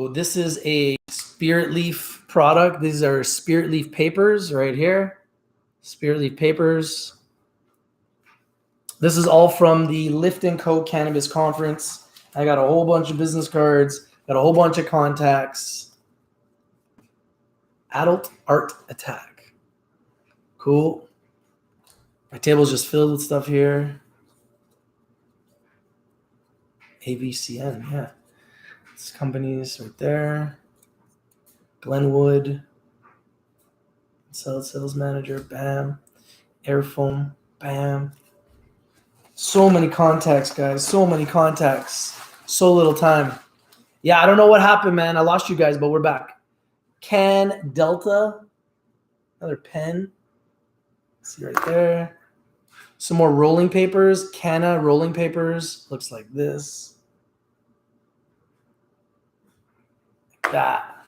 So this is a Spirit Leaf product. These are Spirit Leaf papers right here. Spirit Leaf papers. This is all from the Lift & Co. Cannabis Conference. I got a whole bunch of business cards, got a whole bunch of contacts. Adult Art Attack. Cool. My table's just filled with stuff here. AVCN, yeah. This company's right there. Glenwood. Sales manager, bam. Airfoam, bam. So many contacts, guys. So many contacts. So little time. Yeah, I don't know what happened, man. I lost you guys, but we're back. Can Delta. Another pen. See right there. Some more rolling papers. Canna rolling papers. Looks like this. Like that.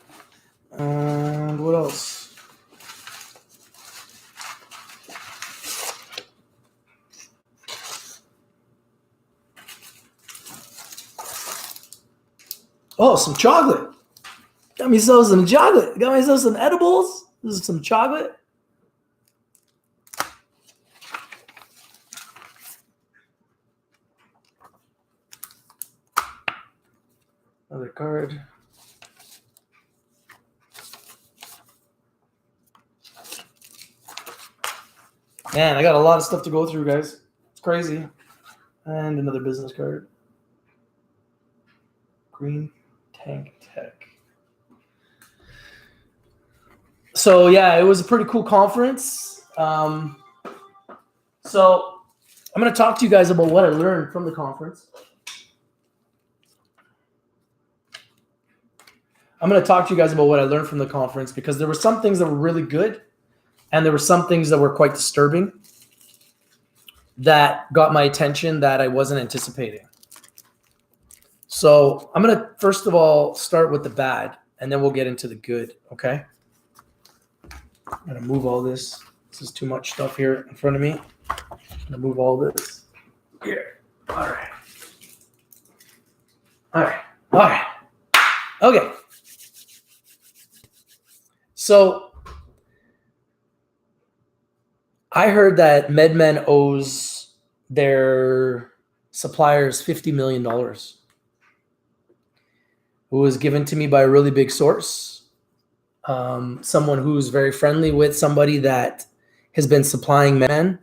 And what else? Oh, some chocolate. Got myself some chocolate. Got myself some edibles. This is some chocolate. Another card. Man, I got a lot of stuff to go through, guys. It's crazy. And another business card. Green Tank Tech. So yeah, it was a pretty cool conference. So I'm going to talk to you guys about what I learned from the conference. Because there were some things that were really good and there were some things that were quite disturbing that got my attention that I wasn't anticipating. So I'm going to first of all start with the bad and then we'll get into the good, okay? I'm going to move all this. This is too much stuff here in front of me. I'm going to move all this here. All right. Okay. So I heard that MedMen owes their suppliers $50 million. Who was given to me by a really big source, someone who's very friendly with somebody that has been supplying MedMen,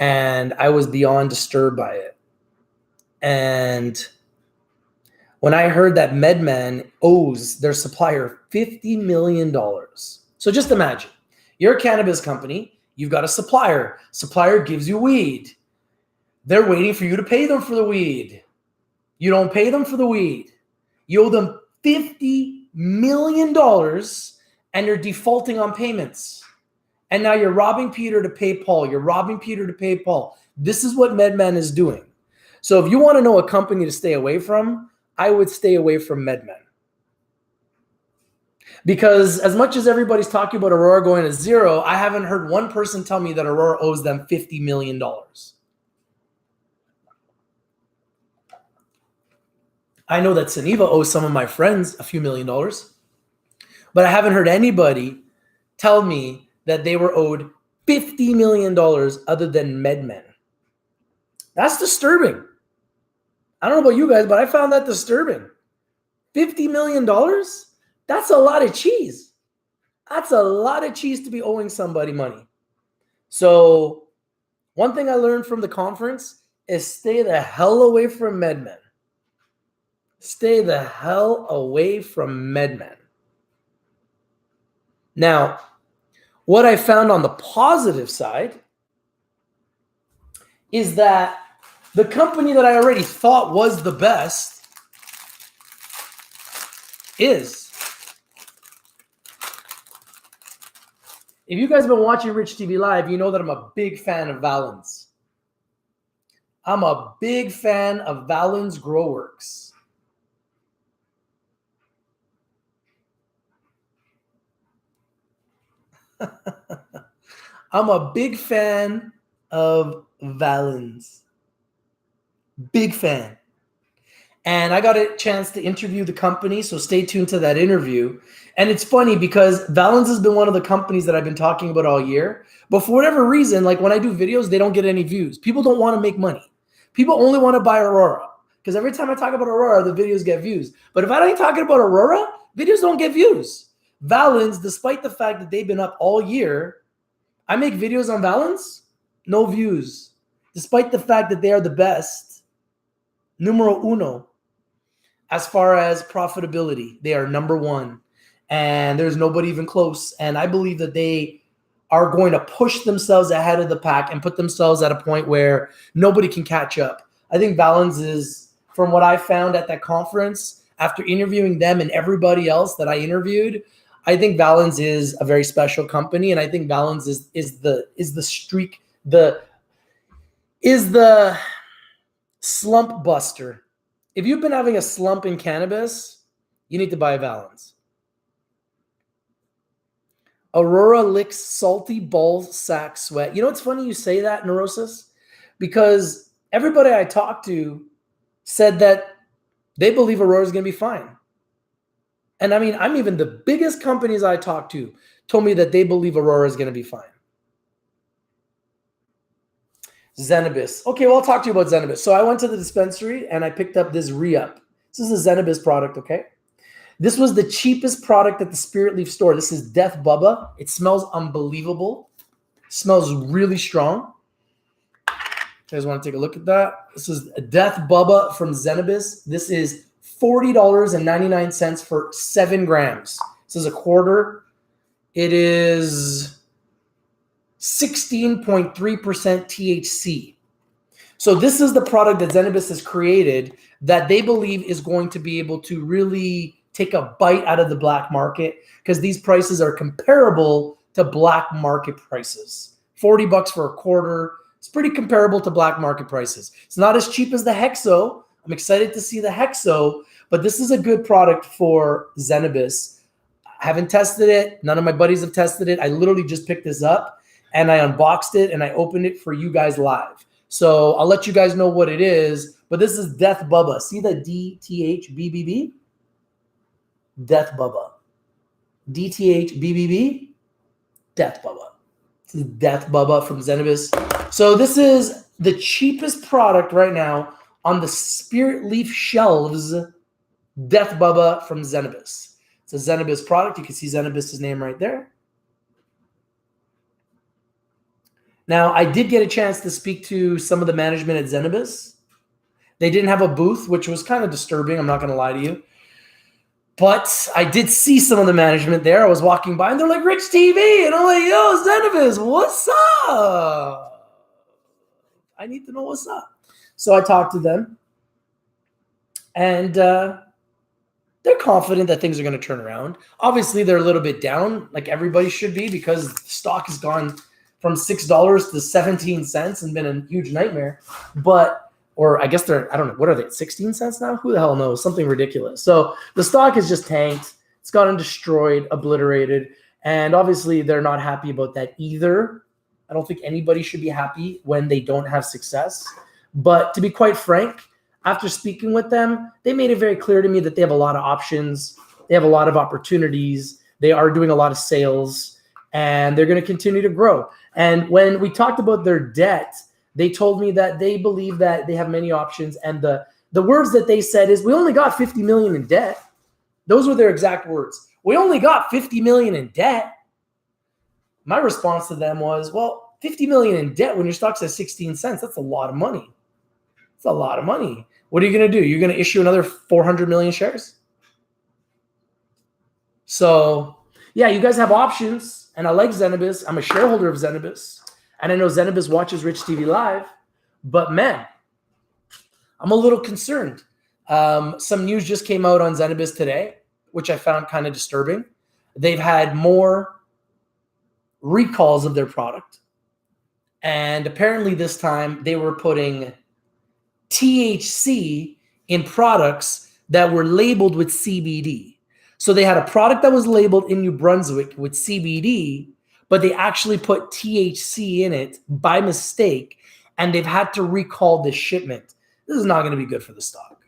and I was beyond disturbed by it. And when I heard that MedMen owes their supplier $50 million, so just imagine, you're a cannabis company, you've got a supplier, supplier gives you weed. They're waiting for you to pay them for the weed. You don't pay them for the weed. You owe them $50 million and you're defaulting on payments. And now you're robbing Peter to pay Paul. This is what MedMen is doing. So if you want to know a company to stay away from, I would stay away from MedMen. Because as much as everybody's talking about Aurora going to zero, I haven't heard one person tell me that Aurora owes them $50 million. I know that Zenabis owes some of my friends a few $1 million, but I haven't heard anybody tell me that they were owed $50 million other than MedMen. That's disturbing. I don't know about you guys, but I found that disturbing. $50 million? That's a lot of cheese. That's a lot of cheese to be owing somebody money. So one thing I learned from the conference is stay the hell away from MedMen. Stay the hell away from MedMen. Now, what I found on the positive side is that the company that I already thought was the best is. If you guys have been watching Rich TV Live, you know that I'm a big fan of Valens. I'm a big fan of Valens Growworks. I'm a big fan of Valens. Big fan. And I got a chance to interview the company, so stay tuned to that interview. And it's funny because Valens has been one of the companies that I've been talking about all year. But for whatever reason, like when I do videos, they don't get any views. People don't want to make money. People only want to buy Aurora. Because every time I talk about Aurora, the videos get views. But if I ain't talking about Aurora, videos don't get views. Valens, despite the fact that they've been up all year, I make videos on Valens, no views. Despite the fact that they are the best, numero uno, as far as profitability. They are number one. And there's nobody even close. And I believe that they are going to push themselves ahead of the pack and put themselves at a point where nobody can catch up. I think Valens is, from what I found at that conference, after interviewing them and everybody else that I interviewed, I think Valens is a very special company. And I think Valens is the slump buster. If you've been having a slump in cannabis, you need to buy Valens. Aurora licks salty ball sack sweat. You know, it's funny you say that, Neurosis, because everybody I talked to said that they believe Aurora is going to be fine. And I mean, I'm even the biggest companies I talked to told me that they believe Aurora is going to be fine. Zenabis. Okay, well, I'll talk to you about Zenabis. So I went to the dispensary and I picked up this re-up. This is a Zenabis product, okay? This was the cheapest product at the Spirit Leaf store. This is Death Bubba. It smells unbelievable. It smells really strong. You guys want to take a look at that? This is a Death Bubba from Zenabis. This is $40.99 for 7 grams. This is a quarter. It is 16.3% THC. So this is the product that Zenabis has created that they believe is going to be able to really take a bite out of the black market, because these prices are comparable to black market prices. $40 for a quarter. It's pretty comparable to black market prices. It's not as cheap as the Hexo. I'm excited to see the Hexo, but this is a good product for Zenabis. I haven't tested it. None of my buddies have tested it. I literally just picked this up and I unboxed it and I opened it for you guys live. So I'll let you guys know what it is, but this is Death Bubba. See the DTHBBB? Death Bubba. DTHBBB? Death Bubba. This is Death Bubba from Zenabis. So this is the cheapest product right now on the Spirit Leaf shelves. Death Bubba from Zenabis. It's a Zenabis product. You can see Zenabis' name right there. Now, I did get a chance to speak to some of the management at Zenabis. They didn't have a booth, which was kind of disturbing. I'm not going to lie to you. But I did see some of the management there. I was walking by and they're like, Rich TV. And I'm like, yo, Zenabis, what's up? I need to know what's up. So I talked to them. And they're confident that things are going to turn around. Obviously, they're a little bit down, like everybody should be, because the stock has gone from $6 to 17 cents and been a huge nightmare. Or I guess they're, I don't know, what are they, 16 cents now? Who the hell knows? Something ridiculous. So the stock is just tanked. It's gotten destroyed, obliterated. And obviously they're not happy about that either. I don't think anybody should be happy when they don't have success. But to be quite frank, after speaking with them, they made it very clear to me that they have a lot of options. They have a lot of opportunities. They are doing a lot of sales, and they're going to continue to grow. And when we talked about their debt, they told me that they believe that they have many options. And the words that they said is, we only got 50 million in debt. Those were their exact words. We only got 50 million in debt. My response to them was, well, 50 million in debt when your stock's at 16 cents, that's a lot of money. It's a lot of money. What are you going to do? You're going to issue another 400 million shares? So, yeah, you guys have options. And I like Zenabis. I'm a shareholder of Zenabis. And I know Zenabis watches Rich TV Live. But, man, I'm a little concerned. Some news just came out on Zenabis today, which I found kind of disturbing. They've had more recalls of their product. And apparently this time they were putting THC in products that were labeled with CBD. So they had a product that was labeled in New Brunswick with CBD, but they actually put THC in it by mistake, and they've had to recall this shipment. This is not going to be good for the stock.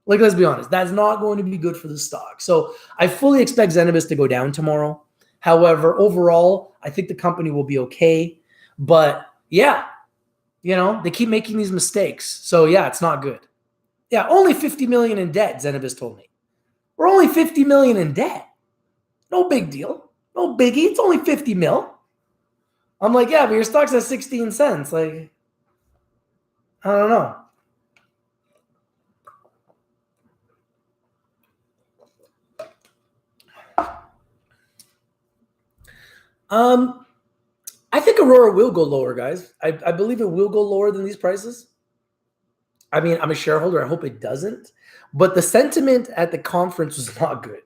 Like, let's be honest, that's not going to be good for the stock. So I fully expect Zenabis to go down tomorrow. However, overall, I think the company will be okay. But yeah, they keep making these mistakes. So yeah, it's not good. Yeah, only 50 million in debt, Zenabis told me. We're only 50 million in debt. No big deal. No biggie. It's only 50 mil. I'm like, yeah, but your stock's at 16 cents. Like, I don't know. I think Aurora will go lower, guys. I believe it will go lower than these prices. I mean, I'm a shareholder. I hope it doesn't. But the sentiment at the conference was not good.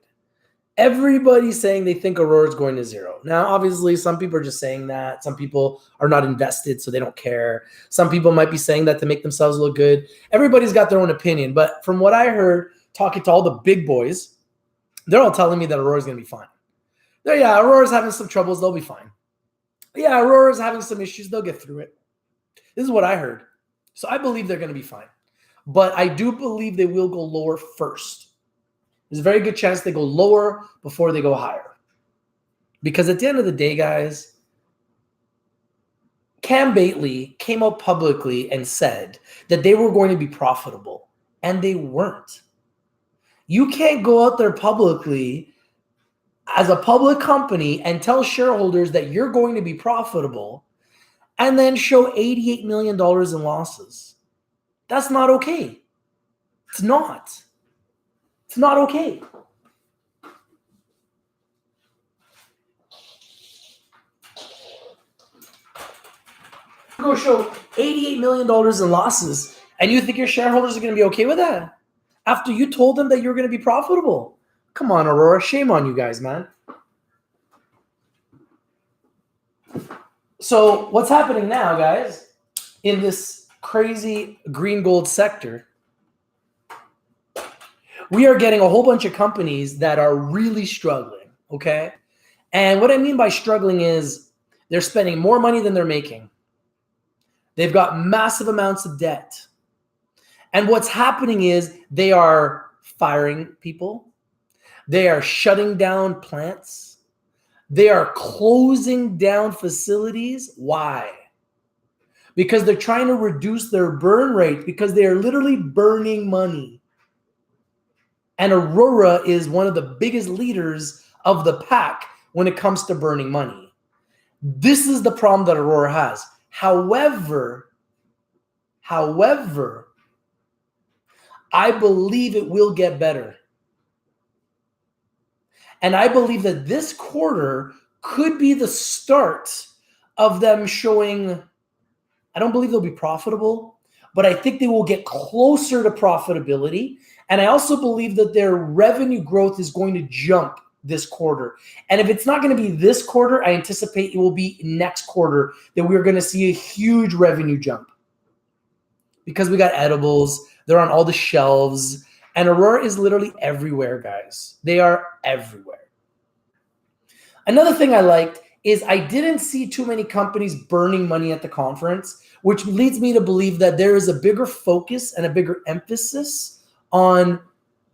Everybody's saying they think Aurora is going to zero. Now, obviously, some people are just saying that. Some people are not invested, so they don't care. Some people might be saying that to make themselves look good. Everybody's got their own opinion. But from what I heard, talking to all the big boys, they're all telling me that Aurora's going to be fine. Yeah, Aurora's having some troubles. They'll be fine. Yeah, Aurora's having some issues. They'll get through it. This is what I heard. So I believe they're going to be fine. But I do believe they will go lower first. There's a very good chance they go lower before they go higher. Because at the end of the day, guys, Cam Bately came out publicly and said that they were going to be profitable, and they weren't. You can't go out there publicly as a public company and tell shareholders that you're going to be profitable and then show $88 million in losses. That's not okay. It's not. It's not okay. Go show $88 million in losses, and you think your shareholders are going to be okay with that? After you told them that you're going to be profitable? Come on, Aurora. Shame on you guys, man. So what's happening now, guys, in this crazy green gold sector, we are getting a whole bunch of companies that are really struggling, okay? And what I mean by struggling is they're spending more money than they're making. They've got massive amounts of debt. And what's happening is they are firing people. They are shutting down plants. They are closing down facilities. Why? Because they're trying to reduce their burn rate, because they are literally burning money. And Aurora is one of the biggest leaders of the pack when it comes to burning money. This is the problem that Aurora has. However, I believe it will get better. And I believe that this quarter could be the start of them showing, I don't believe they'll be profitable, but I think they will get closer to profitability. And I also believe that their revenue growth is going to jump this quarter. And if it's not going to be this quarter, I anticipate it will be next quarter that we're going to see a huge revenue jump. Because we got edibles, they're on all the shelves, and Aurora is literally everywhere, guys. They are everywhere. Another thing I liked is I didn't see too many companies burning money at the conference, which leads me to believe that there is a bigger focus and a bigger emphasis on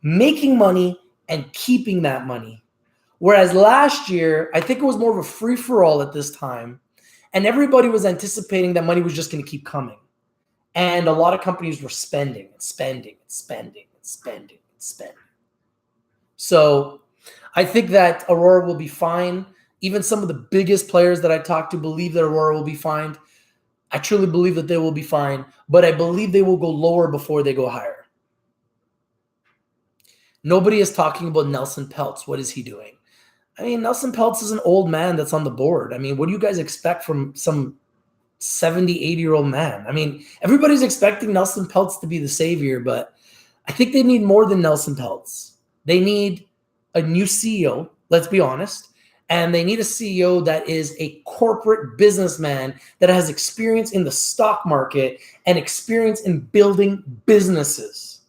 making money and keeping that money. Whereas last year, I think it was more of a free-for-all at this time, and everybody was anticipating that money was just going to keep coming. And a lot of companies were spending and spending and spending and spending and spending. So I think that Aurora will be fine. Even some of the biggest players that I talked to believe that Aurora will be fine. I truly believe that they will be fine, but I believe they will go lower before they go higher. Nobody is talking about Nelson Peltz. What is he doing? I mean, Nelson Peltz is an old man that's on the board. I mean, what do you guys expect from some 70, 80-year-old man? I mean, everybody's expecting Nelson Peltz to be the savior, but I think they need more than Nelson Peltz. They need a new CEO, let's be honest, and they need a CEO that is a corporate businessman that has experience in the stock market and experience in building businesses.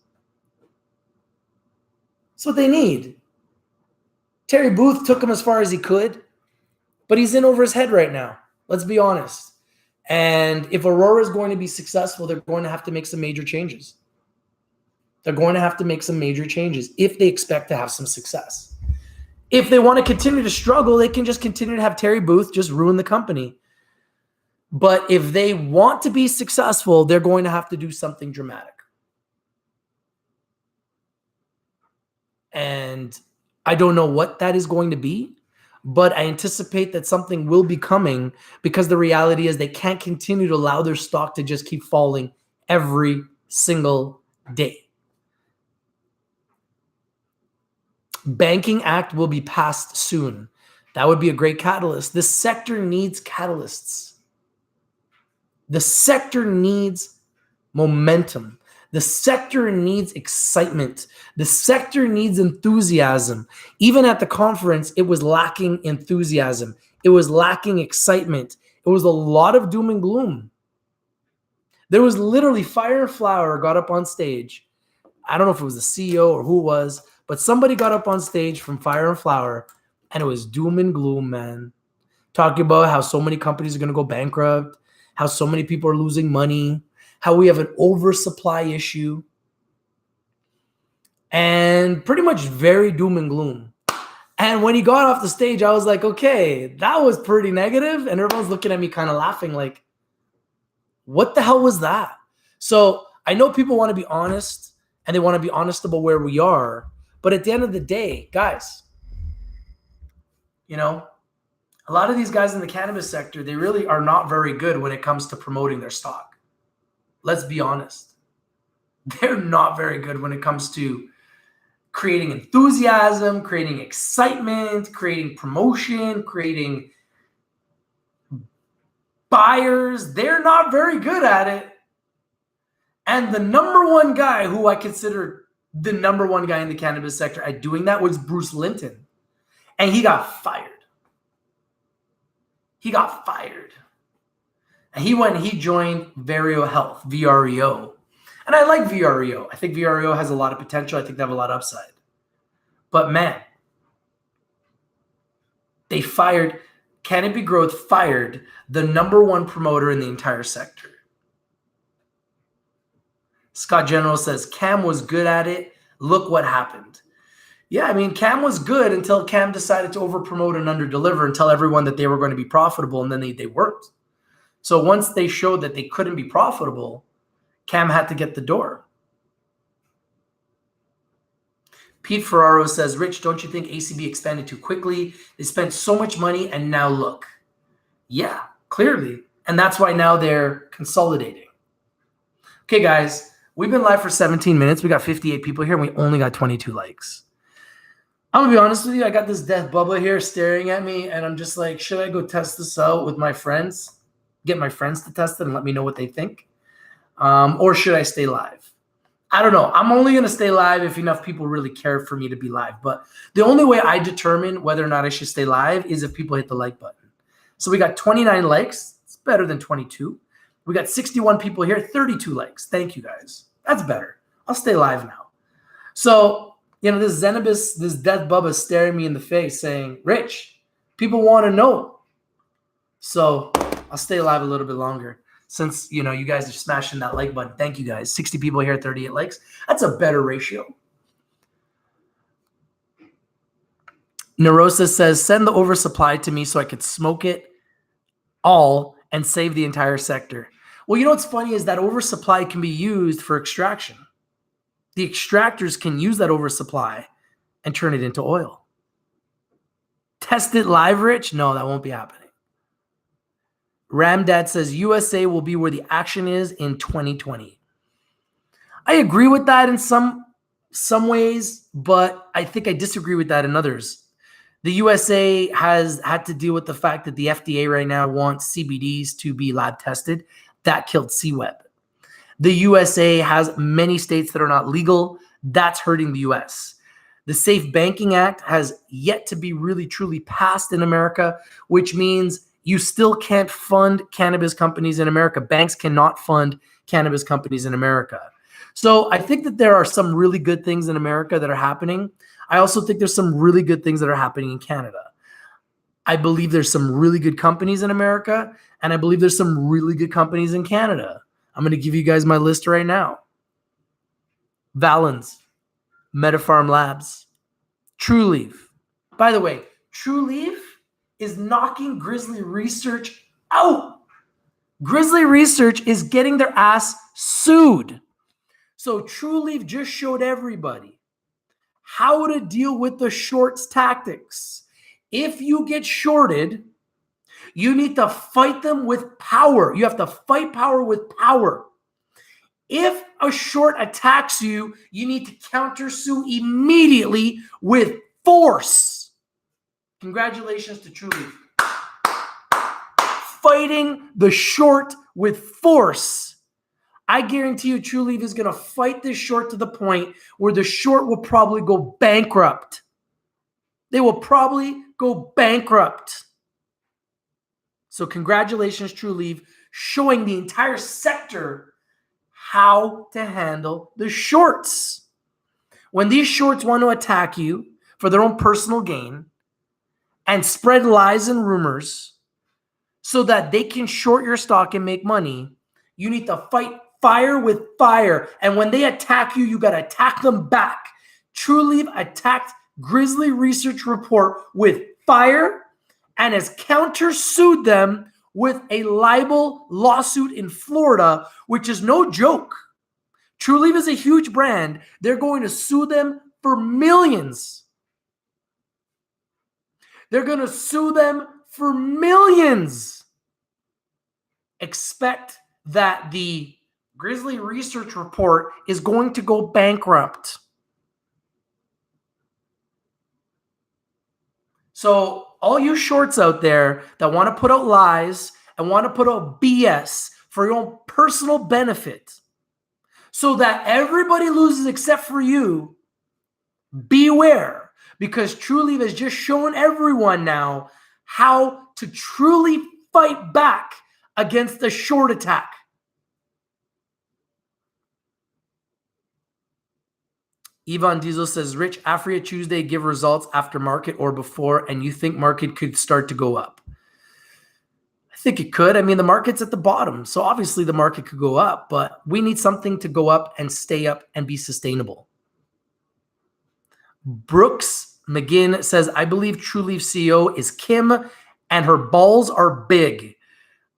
That's what they need. Terry Booth took him as far as he could, but he's in over his head right now. Let's be honest. And if Aurora is going to be successful, they're going to have to make some major changes. They're going to have to make some major changes if they expect to have some success. If they want to continue to struggle, they can just continue to have Terry Booth just ruin the company. But if they want to be successful, they're going to have to do something dramatic. And I don't know what that is going to be, but I anticipate that something will be coming, because the reality is they can't continue to allow their stock to just keep falling every single day. Banking Act will be passed soon. That would be a great catalyst. This sector needs catalysts. The sector needs momentum. The sector needs excitement. The sector needs enthusiasm. Even at the conference, it was lacking enthusiasm. It was lacking excitement. It was a lot of doom and gloom. There was literally Fire and Flower got up on stage. I don't know if it was the CEO or who it was, but somebody got up on stage from Fire and Flower, and it was doom and gloom, man. Talking about how so many companies are going to go bankrupt, how so many people are losing money, how we have an oversupply issue, and pretty much very doom and gloom. And when he got off the stage, I was like, okay, that was pretty negative. And everyone's looking at me kind of laughing like, what the hell was that? So I know people want to be honest, and they want to be honest about where we are. But at the end of the day, guys, you know, a lot of these guys in the cannabis sector, they really are not very good when it comes to promoting their stock. Let's be honest. They're not very good when it comes to creating enthusiasm, creating excitement, creating promotion, creating buyers. They're not very good at it. And the number one guy who I consider the number one guy in the cannabis sector at doing that was Bruce Linton. And he got fired. And he went and he joined Vareo Health, VREO. And I like VREO. I think VREO has a lot of potential. I think they have a lot of upside. But man, they fired, Canopy Growth fired the number one promoter in the entire sector. Scott General says, Cam was good at it. Look what happened. Yeah, I mean, Cam was good until Cam decided to overpromote and underdeliver and tell everyone that they were going to be profitable, and then they weren't. So once they showed that they couldn't be profitable, Cam had to get the door. Pete Ferraro says, Rich, don't you think ACB expanded too quickly? They spent so much money, and now look. Yeah, clearly. And that's why now they're consolidating. Okay, guys, we've been live for 17 minutes. We got 58 people here, and we only got 22 likes. I'm going to be honest with you. I got this death bubba here staring at me, and I'm just like, should I go test this out with my friends? Get my friends to test it and let me know what they think? Or should I stay live? I don't know. I'm only going to stay live if enough people really care for me to be live. But the only way I determine whether or not I should stay live is if people hit the like button. So we got 29 likes. It's better than 22. We got 61 people here, 32 likes. Thank you, guys. That's better. I'll stay live now. So, you know, this Zenabis, this death bubba staring me in the face saying, Rich, people want to know. So I'll stay alive a little bit longer since, you know, you guys are smashing that like button. Thank you, guys. 60 people here, 38 likes. That's a better ratio. Nerosa says, send the oversupply to me so I could smoke it all and save the entire sector. Well, you know what's funny is that oversupply can be used for extraction. The extractors can use that oversupply and turn it into oil. Test it live, Rich? No, that won't be happening. Ramdad says USA will be where the action is in 2020. I agree with that in some ways, but I think I disagree with that in others. The USA has had to deal with the fact that the FDA right now wants CBDs to be lab tested. That killed CWEB. The USA has many states that are not legal. That's hurting the US. The Safe Banking Act has yet to be really truly passed in America, which means you still can't fund cannabis companies in America. Banks cannot fund cannabis companies in America. So I think that there are some really good things in America that are happening. I also think there's some really good things that are happening in Canada. I believe there's some really good companies in America, and I believe there's some really good companies in Canada. I'm going to give you guys my list right now. Valens, MediPharm Labs, TruLeaf. By the way, TruLeaf is knocking Grizzly Research out. Grizzly Research is getting their ass sued. So TruLeaf just showed everybody how to deal with the shorts tactics. If you get shorted, you need to fight them with power. You have to fight power with power. If a short attacks you, you need to counter-sue immediately with force. Congratulations to TruLeaf. Fighting the short with force. I guarantee you TruLeaf is going to fight this short to the point where the short will probably go bankrupt. They will probably go bankrupt. So congratulations, TruLeaf, showing the entire sector how to handle the shorts. When these shorts want to attack you for their own personal gain and spread lies and rumors so that they can short your stock and make money, you need to fight fire with fire. And when they attack you, you got to attack them back. TruLeaf attacked Grizzly Research Report with fire and has countersued them with a libel lawsuit in Florida, which is no joke. TruLeaf is a huge brand. They're going to sue them for millions. They're going to sue them for millions. Expect that the Grizzly Research Report is going to go bankrupt. So all you shorts out there that want to put out lies and want to put out BS for your own personal benefit so that everybody loses except for you, beware, because TruLeaf has just shown everyone now how to truly fight back against the short attack. Ivan Diesel says, Rich, Afria Tuesday give results after market or before, and you think market could start to go up? I think it could. I mean, the market's at the bottom, so obviously the market could go up, but we need something to go up and stay up and be sustainable. Brooks McGinn says, I believe TruLeaf CEO is Kim, and her balls are big.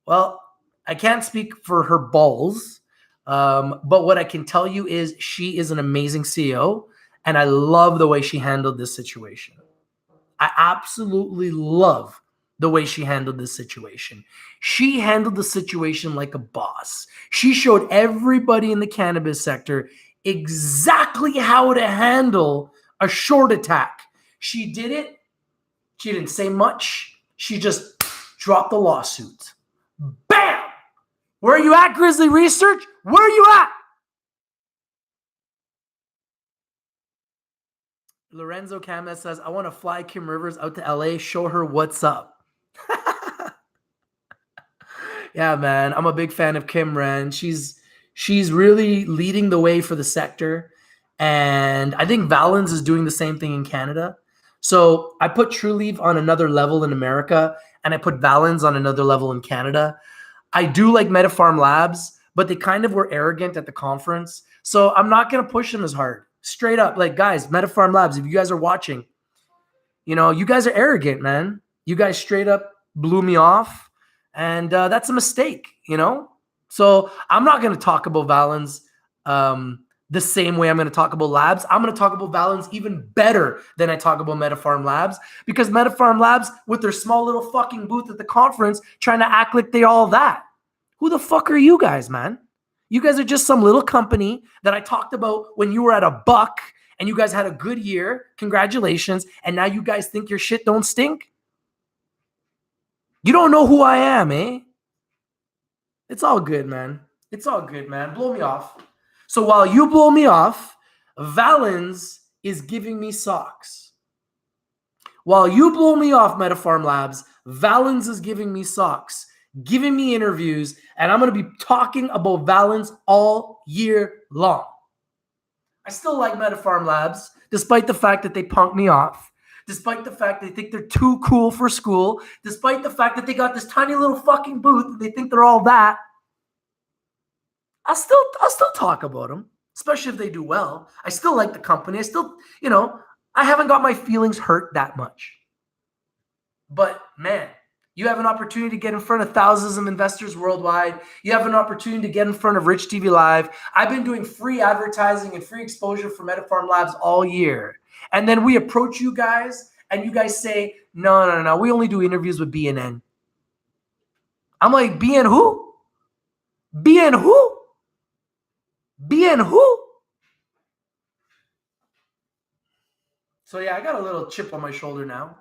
Well, I can't speak for her balls, but what I can tell you is she is an amazing CEO, and I love the way she handled this situation. I absolutely love the way she handled this situation. She handled the situation like a boss. She showed everybody in the cannabis sector exactly how to handle a short attack. She did it. She didn't say much. She just dropped the lawsuit. Bam! Where are you at, Grizzly Research? Where are you at? Lorenzo Camas says, I want to fly Kim Rivers out to LA, show her what's up. Yeah, man. I'm a big fan of Kim Ren. She's really leading the way for the sector. And I think Valens is doing the same thing in Canada. So I put TruLeaf on another level in America, and I put Valens on another level in Canada. I do like MediPharm Labs, but they kind of were arrogant at the conference. So I'm not going to push them as hard. Straight up. Like, guys, MediPharm Labs, if you guys are watching, you guys are arrogant, man. You guys straight up blew me off. And that's a mistake, So I'm not going to talk about Valens the same way I'm going to talk about Labs. I'm going to talk about Valens even better than I talk about MediPharm Labs, because MediPharm Labs, with their small little fucking booth at the conference, trying to act like they all that. Who the fuck are you guys, man? You guys are just some little company that I talked about when you were at $1 and you guys had a good year. Congratulations. And now you guys think your shit don't stink? You don't know who I am, eh? It's all good, man. It's all good, man. Blow me off. So while you blow me off, Valens is giving me socks. While you blow me off, MediPharm Labs, Valens is giving me socks, giving me interviews, and I'm going to be talking about Valens all year long. I still like MediPharm Labs, despite the fact that they punked me off. Despite the fact they think they're too cool for school, despite the fact that they got this tiny little fucking booth, they think they're all that. I'll still talk about them. especially if they do well. I still like the company. I still, I haven't got my feelings hurt that much. But man, you have an opportunity to get in front of thousands of investors worldwide. You have an opportunity to get in front of Rich TV Live. I've been doing free advertising and free exposure for MediPharm Labs all year. And then we approach you guys and you guys say, no, we only do interviews with BNN. I'm like, BN who? BN who? BN who? So yeah, I got a little chip on my shoulder now.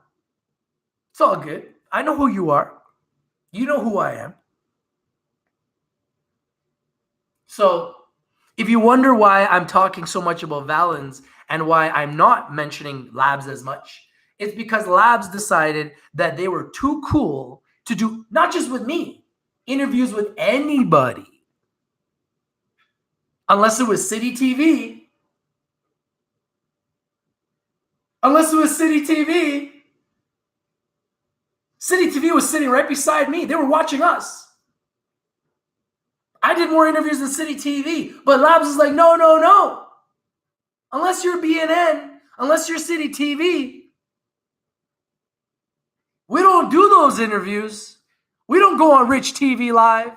It's all good. I know who you are. You know who I am. So if you wonder why I'm talking so much about Valens and why I'm not mentioning labs as much, it's because labs decided that they were too cool to do, not just with me, interviews with anybody. Unless it was City TV. Unless it was City TV. City TV was sitting right beside me. They were watching us. I did more interviews than City TV. But Labs is like, no. Unless you're BNN, unless you're City TV, we don't do those interviews. We don't go on Rich TV Live.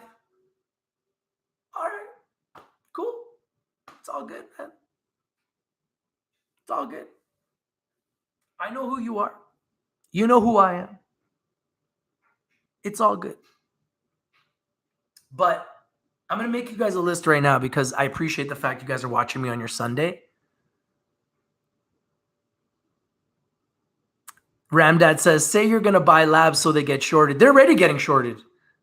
All right. Cool. It's all good, man. It's all good. I know who you are. You know who I am. It's all good. But I'm going to make you guys a list right now because I appreciate the fact you guys are watching me on your Sunday. Ramdad says, say you're going to buy Labs so they get shorted. They're already getting shorted.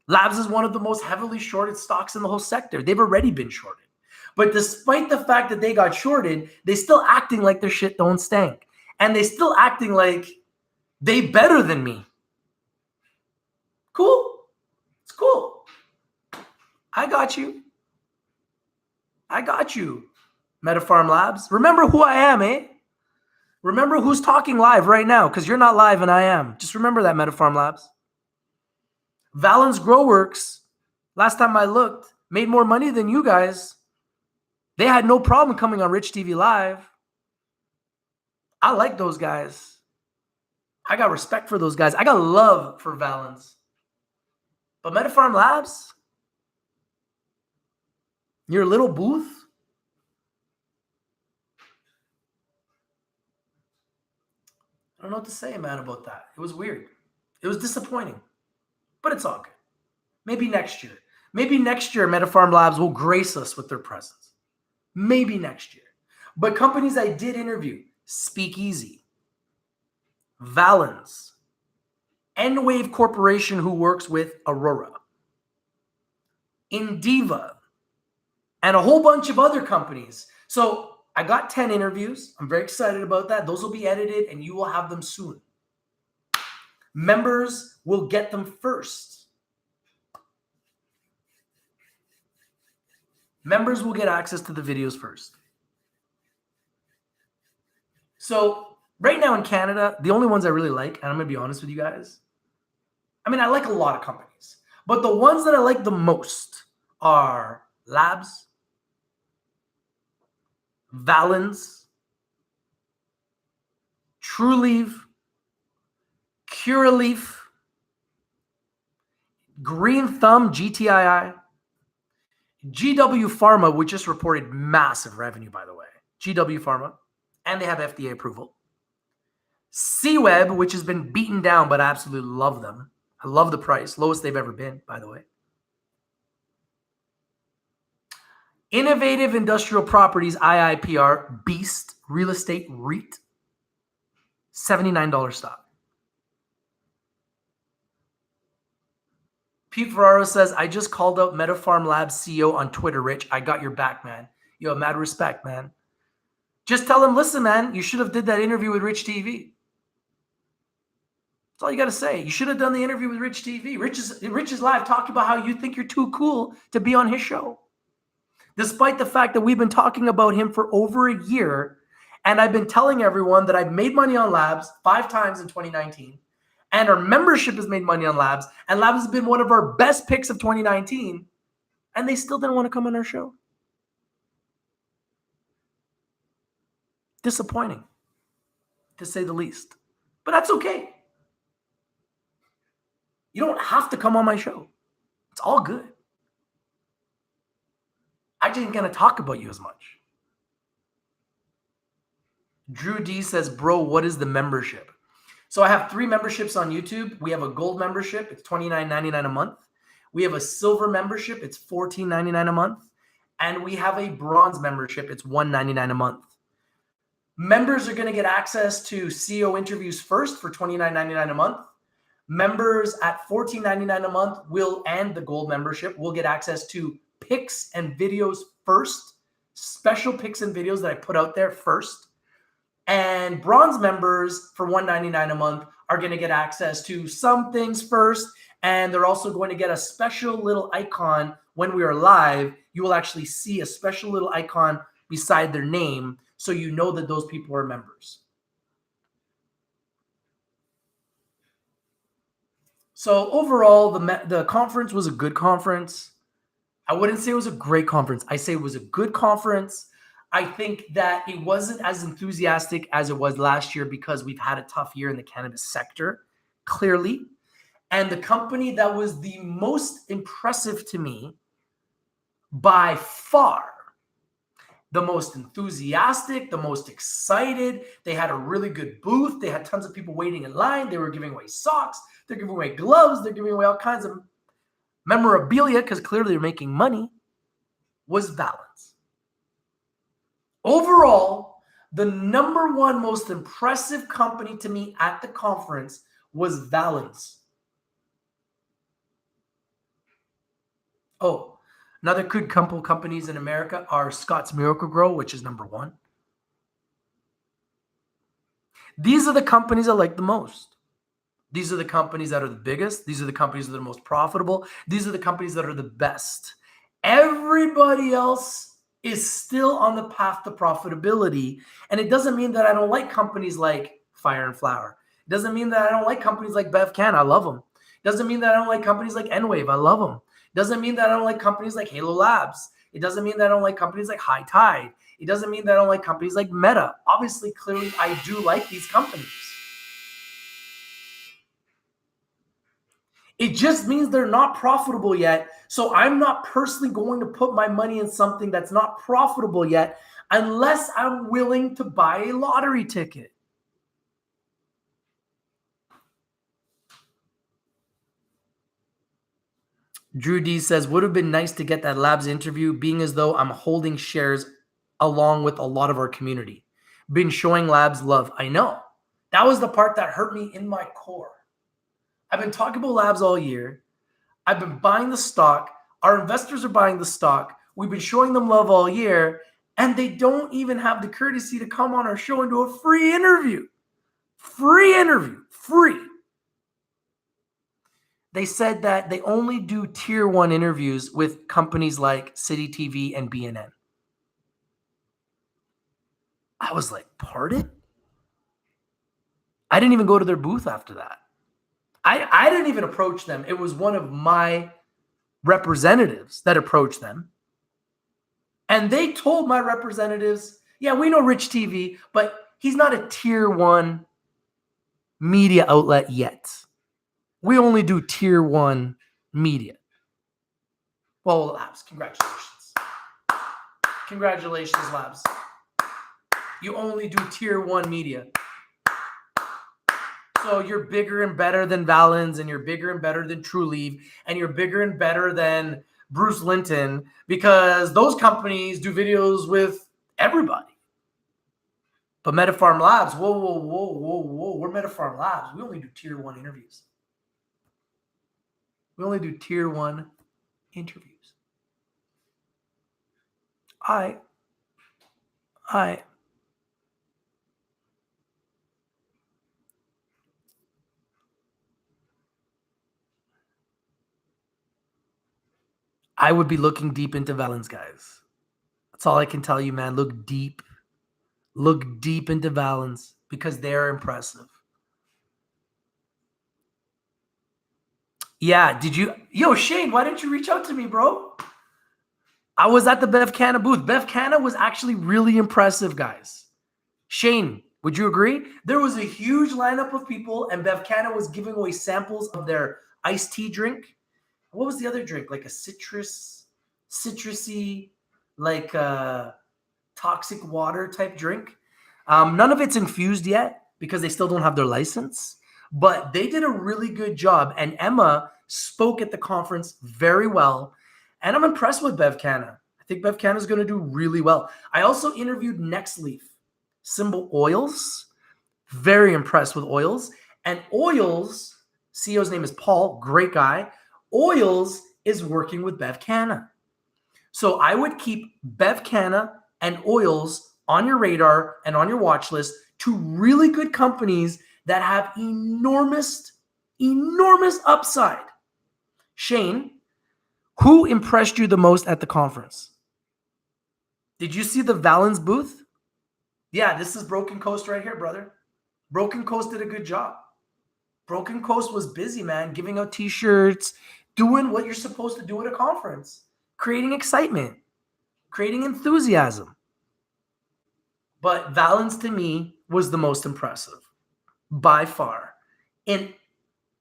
Labs is one of the most heavily shorted stocks in the whole sector. They've already been shorted. But despite the fact that they got shorted, they still acting like their shit don't stink. And they still acting like they better than me. Cool. It's cool. I got you. MediPharm Labs. Remember who I am, eh? Remember who's talking live right now, because you're not live and I am. Just remember that, MediPharm Labs. Valens Growworks, last time I looked, made more money than you guys. They had no problem coming on Rich TV Live. I like those guys. I got respect for those guys. I got love for Valens. But MediPharm Labs, your little booth, I don't know what to say, man, about that. It was weird. It was disappointing. But it's all good. Maybe next year. Maybe next year, MediPharm Labs will grace us with their presence. Maybe next year. But companies I did interview, Speakeasy, Valens, N-Wave Corporation, who works with Aurora, Indiva, and a whole bunch of other companies. So I got 10 interviews. I'm very excited about that. Those will be edited and you will have them soon. Members will get them first. Members will get access to the videos first. So right now in Canada, the only ones I really like, and I'm going to be honest with you guys, I mean, I like a lot of companies, but the ones that I like the most are Labs, Valens, TruLeaf, CuraLeaf, Green Thumb, GTII, GW Pharma, which just reported massive revenue, by the way. GW Pharma, and they have FDA approval. C-Web, which has been beaten down, but I absolutely love them. I love the price. Lowest they've ever been, by the way. Innovative Industrial Properties, IIPR, Beast Real Estate REIT, $79 stock. Pete Ferraro says, I just called out MediPharm Labs CEO on Twitter, Rich. I got your back, man. You have mad respect, man. Just tell him, listen, man, you should have did that interview with Rich TV. That's all you got to say. You should have done the interview with Rich TV. Rich is live talking about how you think you're too cool to be on his show. Despite the fact that we've been talking about him for over a year, and I've been telling everyone that I've made money on Labs 5 times in 2019, and our membership has made money on Labs, and Labs has been one of our best picks of 2019, and they still didn't want to come on our show. Disappointing, to say the least. But that's okay. You don't have to come on my show. It's all good. I just ain't going to talk about you as much. Drew D says, bro, what is the membership? So I have 3 memberships on YouTube. We have a gold membership. It's $29.99 a month. We have a silver membership. It's $14.99 a month. And we have a bronze membership. It's $199 a month. Members are going to get access to CEO interviews first for $29.99 a month. Members at $14.99 a month and the gold membership will get access to pics and videos first, special pics and videos that I put out there first. And bronze members for $199 a month are going to get access to some things first. And they're also going to get a special little icon when we are live. You will actually see a special little icon beside their name, so you know that those people are members. So overall, the conference was a good conference. I wouldn't say it was a great conference. I say it was a good conference. I think that it wasn't as enthusiastic as it was last year because we've had a tough year in the cannabis sector, clearly. And the company that was the most impressive to me, by far, the most enthusiastic, the most excited. They had a really good booth. They had tons of people waiting in line. They were giving away socks. They're giving away gloves. They're giving away all kinds of memorabilia because clearly they're making money, was Valens. Overall, the number 1 most impressive company to me at the conference was Valens. Oh, another good couple companies in America are Scott's Miracle-Gro, which is number 1. These are the companies I like the most. These are the companies that are the biggest. These are the companies that are the most profitable. These are the companies that are the best. Everybody else is still on the path to profitability. And it doesn't mean that I don't like companies like Fire and Flower. It doesn't mean that I don't like companies like BevCan. I love them. It doesn't mean that I don't like companies like N-Wave. I love them. It doesn't mean that I don't like companies like Halo Labs. It doesn't mean that I don't like companies like High Tide. It doesn't mean that I don't like companies like Meta. Obviously, clearly, I do like these companies. It just means they're not profitable yet. So I'm not personally going to put my money in something that's not profitable yet unless I'm willing to buy a lottery ticket. Drew D says, would have been nice to get that Labs interview, being as though I'm holding shares along with a lot of our community. Been showing Labs love. I know. That was the part that hurt me in my core. I've been talking about Labs all year. I've been buying the stock. Our investors are buying the stock. We've been showing them love all year, and they don't even have the courtesy to come on our show and do a free interview. Free interview. Free. They said that they only do tier 1 interviews with companies like City TV and BNN. I was like, pardon? I didn't even go to their booth after that. I didn't even approach them. It was one of my representatives that approached them. And they told my representatives, yeah, we know Rich TV, but he's not a tier 1 media outlet yet. We only do tier 1 media. Well, Labs, congratulations. Congratulations, Labs. You only do tier 1 media. So you're bigger and better than Valens, and you're bigger and better than TruLeaf, and you're bigger and better than Bruce Linton, because those companies do videos with everybody. But MetaPharm Labs, whoa. We're MetaPharm Labs. We only do tier 1 interviews. We only do tier 1 interviews. I would be looking deep into Valens, guys. That's all I can tell you, man. Look deep into Valens because they're impressive. Yeah, yo, Shane, why didn't you reach out to me, bro? I was at the BevCanna booth. BevCanna was actually really impressive, guys. Shane, would you agree? There was a huge lineup of people, and Bev Canna was giving away samples of their iced tea drink. What was the other drink? Like a citrusy, like toxic water type drink. None of it's infused yet because they still don't have their license, but they did a really good job. And Emma spoke at the conference very well. And I'm impressed with Bev Canna. I think Bev Canna is going to do really well. I also interviewed NextLeaf, Symbol Oils. Very impressed with Oils. And Oils, CEO's name is Paul, great guy. Oils is working with Bev Canna. So I would keep Bev Canna and Oils on your radar and on your watch list, two really good companies that have enormous upside. Shane, who impressed you the most at the conference? Did you see the Valens booth? Yeah, this is Broken Coast right here, brother. Broken Coast did a good job. Broken Coast was busy, man, giving out t-shirts, doing what you're supposed to do at a conference, creating excitement, creating enthusiasm. But Valens, to me, was the most impressive by far in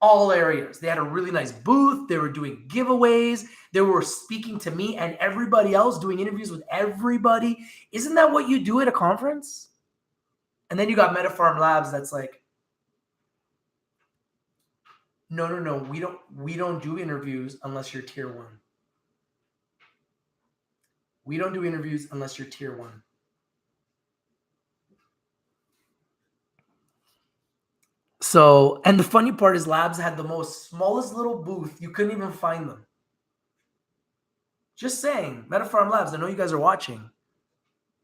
all areas. They had a really nice booth. They were doing giveaways. They were speaking to me and everybody else, doing interviews with everybody. Isn't that what you do at a conference? And then you got MetaPharm Labs that's like, no, we don't do interviews unless you're tier 1. We don't do interviews unless you're tier 1. So, and the funny part is Labs had the most smallest little booth. You couldn't even find them. Just saying, MetaPharm Labs, I know you guys are watching.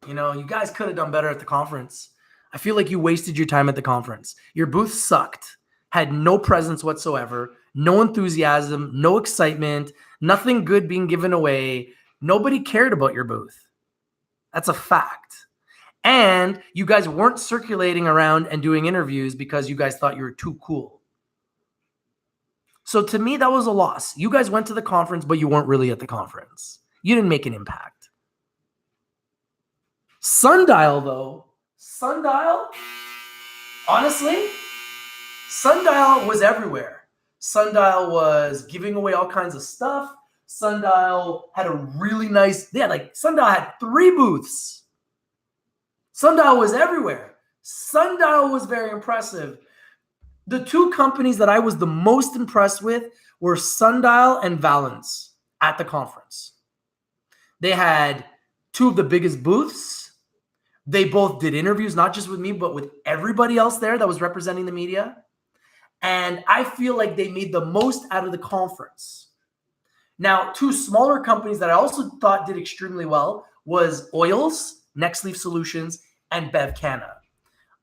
You know, you guys could have done better at the conference. I feel like you wasted your time at the conference. Your booth sucked, had no presence whatsoever, no enthusiasm, no excitement, nothing good being given away. Nobody cared about your booth. That's a fact. And you guys weren't circulating around and doing interviews because you guys thought you were too cool. So to me, that was a loss. You guys went to the conference, but you weren't really at the conference. You didn't make an impact. Sundial, though, honestly, Sundial was everywhere. Sundial was giving away all kinds of stuff. Sundial had a really nice, Sundial had 3 booths. Sundial was everywhere. Sundial was very impressive. The 2 companies that I was the most impressed with were Sundial and Valens at the conference. They had 2 of the biggest booths. They both did interviews, not just with me, but with everybody else there that was representing the media. And I feel like they made the most out of the conference. Now, 2 smaller companies that I also thought did extremely well was Oils, NextLeaf Solutions, and Bev Canna.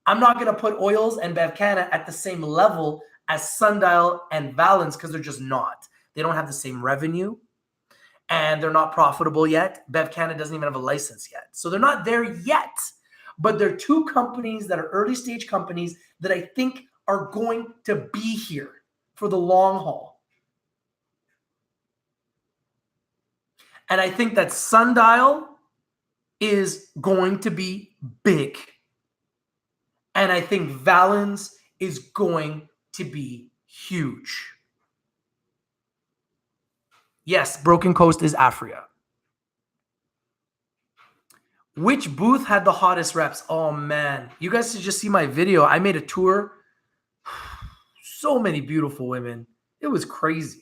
I'm not going to put Oils and Bev Canna at the same level as Sundial and Valens because they're just not. They don't have the same revenue, and they're not profitable yet. Bev Canna doesn't even have a license yet. So they're not there yet. But they're 2 companies that are early stage companies that I think are going to be here for the long haul. And I think that Sundial is going to be big. And I think Valens is going to be huge. Yes, Broken Coast is Afria. Which booth had the hottest reps? Oh, man. You guys should just see my video. I made a tour. So many beautiful women. It was crazy.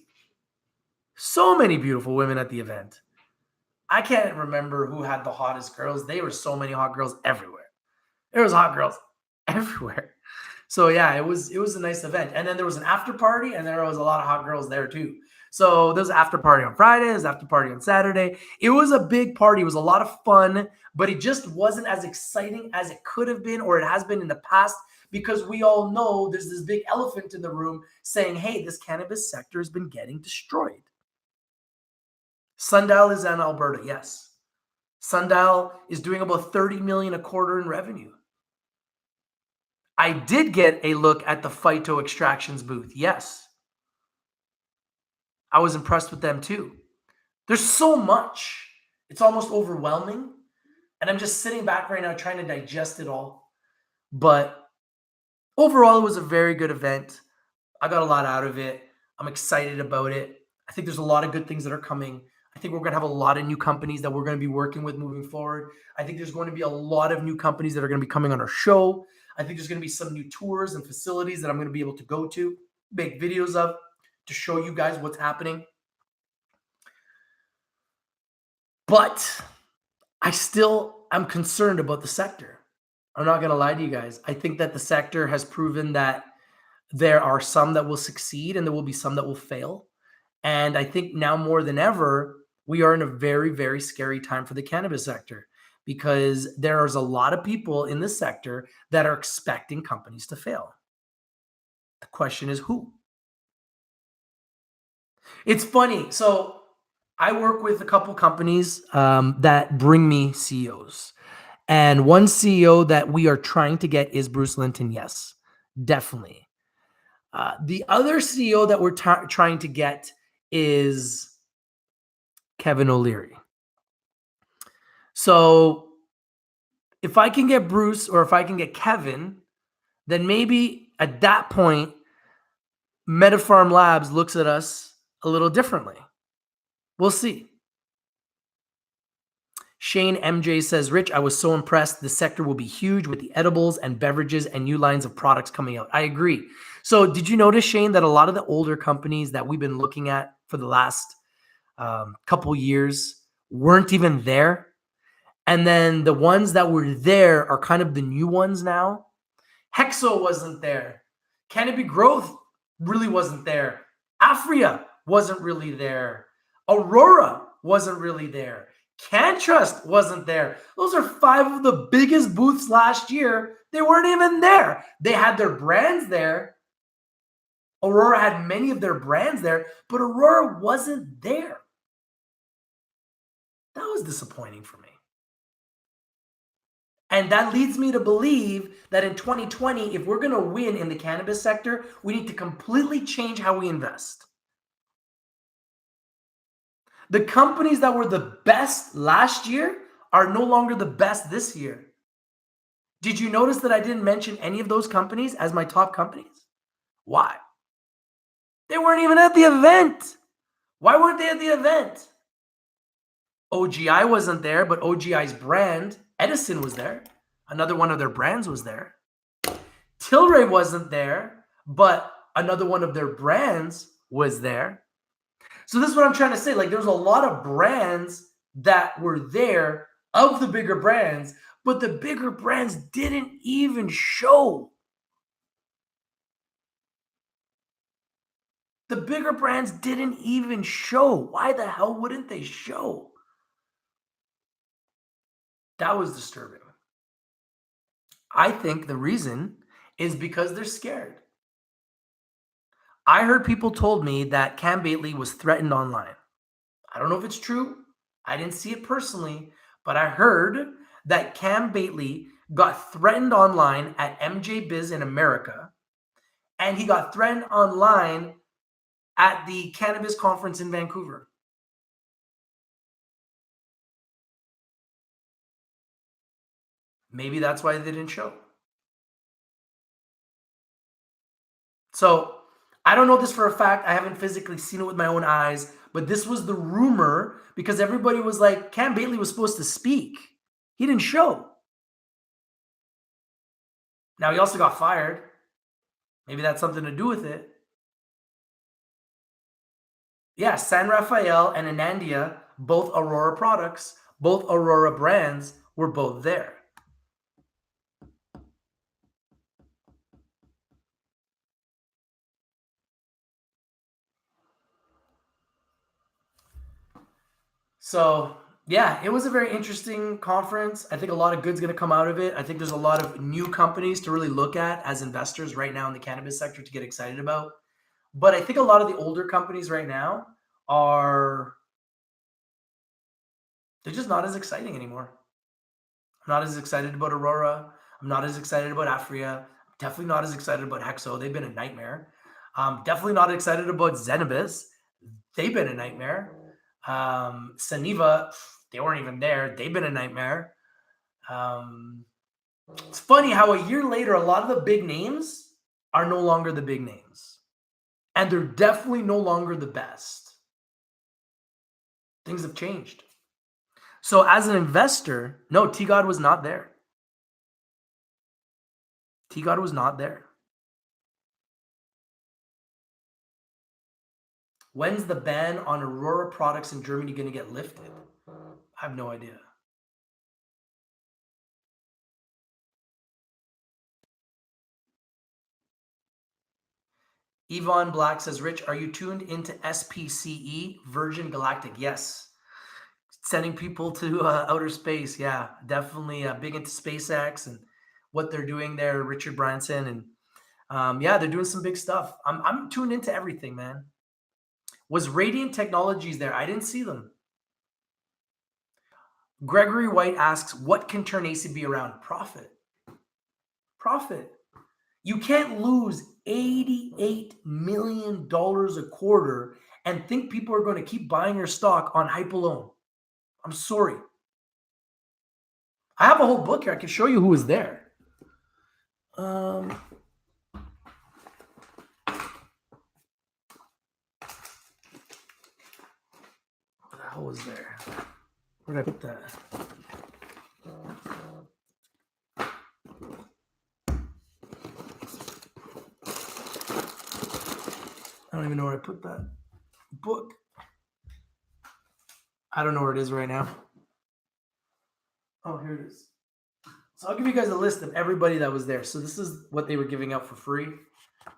So many beautiful women at the event. I can't remember who had the hottest girls. There were so many hot girls everywhere. There was hot girls everywhere. So yeah, it was a nice event. And then there was an after party, and there was a lot of hot girls there too. So there was an after party on Friday, there was an after party on Saturday. It was a big party. It was a lot of fun, but it just wasn't as exciting as it could have been or it has been in the past because we all know there's this big elephant in the room saying, hey, this cannabis sector has been getting destroyed. Sundial is in Alberta, yes. Sundial is doing about 30 million a quarter in revenue. I did get a look at the Phyto Extractions booth, yes. I was impressed with them too. There's so much. It's almost overwhelming. And I'm just sitting back right now trying to digest it all. But overall, it was a very good event. I got a lot out of it. I'm excited about it. I think there's a lot of good things that are coming. I think we're going to have a lot of new companies that we're going to be working with moving forward. I think there's going to be a lot of new companies that are going to be coming on our show. I think there's going to be some new tours and facilities that I'm going to be able to go to, make videos of, to show you guys what's happening. But I'm concerned about the sector. I'm not going to lie to you guys. I think that the sector has proven that there are some that will succeed and there will be some that will fail. And I think now more than ever, we are in a very, very scary time for the cannabis sector because there's a lot of people in this sector that are expecting companies to fail. The question is who? It's funny. So I work with a couple companies that bring me CEOs. And one CEO that we are trying to get is Bruce Linton. Yes, definitely. The other CEO that we're trying to get is Kevin O'Leary. So if I can get Bruce or if I can get Kevin, then maybe at that point, MediPharm Labs looks at us a little differently. We'll see. Shane MJ says, Rich, I was so impressed. The sector will be huge with the edibles and beverages and new lines of products coming out. I agree. So did you notice, Shane, that a lot of the older companies that we've been looking at for the last couple years weren't even there? And then the ones that were there are kind of the new ones now. Hexo wasn't there. Canopy Growth really wasn't there. Afria wasn't really there. Aurora wasn't really there. CanTrust wasn't there. Those are 5 of the biggest booths last year. They weren't even there. They had their brands there. Aurora had many of their brands there, but Aurora wasn't there. That was disappointing for me. And that leads me to believe that in 2020, if we're going to win in the cannabis sector, we need to completely change how we invest. The companies that were the best last year are no longer the best this year. Did you notice that I didn't mention any of those companies as my top companies? Why? They weren't even at the event. Why weren't they at the event? OGI wasn't there, but OGI's brand, Edison, was there. Another one of their brands was there. Tilray wasn't there, but another one of their brands was there. So this is what I'm trying to say. Like, there's a lot of brands that were there of the bigger brands, but the bigger brands didn't even show. The bigger brands didn't even show. Why the hell wouldn't they show? That was disturbing. I think the reason is because they're scared. I heard people told me that Cam Bately was threatened online. I don't know if it's true. I didn't see it personally, but I heard that Cam Bately got threatened online at MJ Biz in America, and he got threatened online at the cannabis conference in Vancouver. Maybe that's why they didn't show. So I don't know this for a fact. I haven't physically seen it with my own eyes, but this was the rumor because everybody was like, Cam Bately was supposed to speak. He didn't show. Now he also got fired. Maybe that's something to do with it. Yeah, San Rafael and Anandia, both Aurora products, both Aurora brands were both there. So yeah, it was a very interesting conference. I think a lot of good's going to come out of it. I think there's a lot of new companies to really look at as investors right now in the cannabis sector to get excited about. But I think a lot of the older companies right now they're just not as exciting anymore. I'm not as excited about Aurora. I'm not as excited about Afria. I'm definitely not as excited about Hexo. They've been a nightmare. Definitely not excited about Zenabis. They've been a nightmare. Saniva, they weren't even there. They've been a nightmare. It's funny how a year later, a lot of the big names are no longer the big names. And they're definitely no longer the best. Things have changed. So as an investor, no, T God was not there. T God was not there. When's the ban on Aurora products in Germany going to get lifted? I have no idea. Yvonne Black says, Rich, are you tuned into SPCE, Virgin Galactic? Yes. Sending people to outer space. Yeah, definitely big into SpaceX and what they're doing there, Richard Branson. And yeah, they're doing some big stuff. I'm tuned into everything, man. Was Radiant Technologies there? I didn't see them. Gregory White asks, what can turn ACB around? Profit. Profit. You can't lose $88 million a quarter and think people are going to keep buying your stock on hype alone. I'm sorry. I have a whole book here. I can show you who was there. What the hell was there? Where did I put that? I don't even know where I put that book. I don't know where it is right now. Oh, here it is. So I'll give you guys a list of everybody that was there. So this is what they were giving out for free.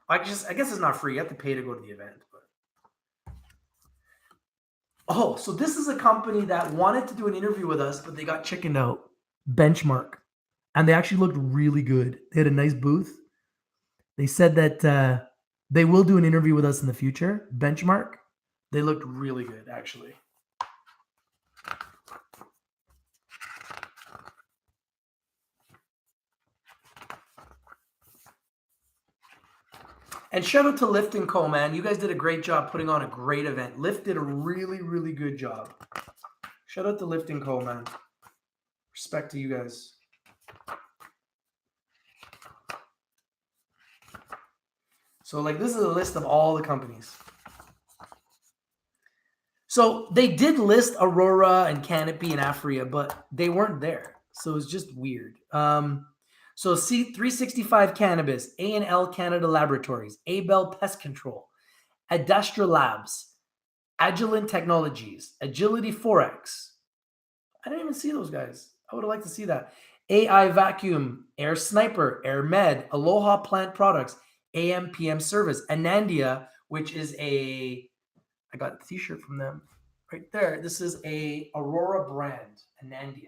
I guess it's not free. You have to pay to go to the event. But oh, so this is a company that wanted to do an interview with us, but they got chickened out. Benchmark. And they actually looked really good. They had a nice booth. They said that they will do an interview with us in the future. Benchmark. They looked really good, actually. And shout out to Lyft & Co, man. You guys did a great job putting on a great event. Lyft did a really, really good job. Shout out to Lyft & Co, man. Respect to you guys. So, like, this is a list of all the companies. So, they did list Aurora and Canopy and Afria, but they weren't there. So, it's just weird. So C365 Cannabis, A&L Canada Laboratories, Abel Pest Control, Adastra Labs, Agilent Technologies, Agility Forex. I didn't even see those guys. I would have liked to see that. AI Vacuum, Air Sniper, Air Med, Aloha Plant Products, AMPM Service, Anandia, which is I got a t-shirt from them right there. This is a Aurora brand, Anandia.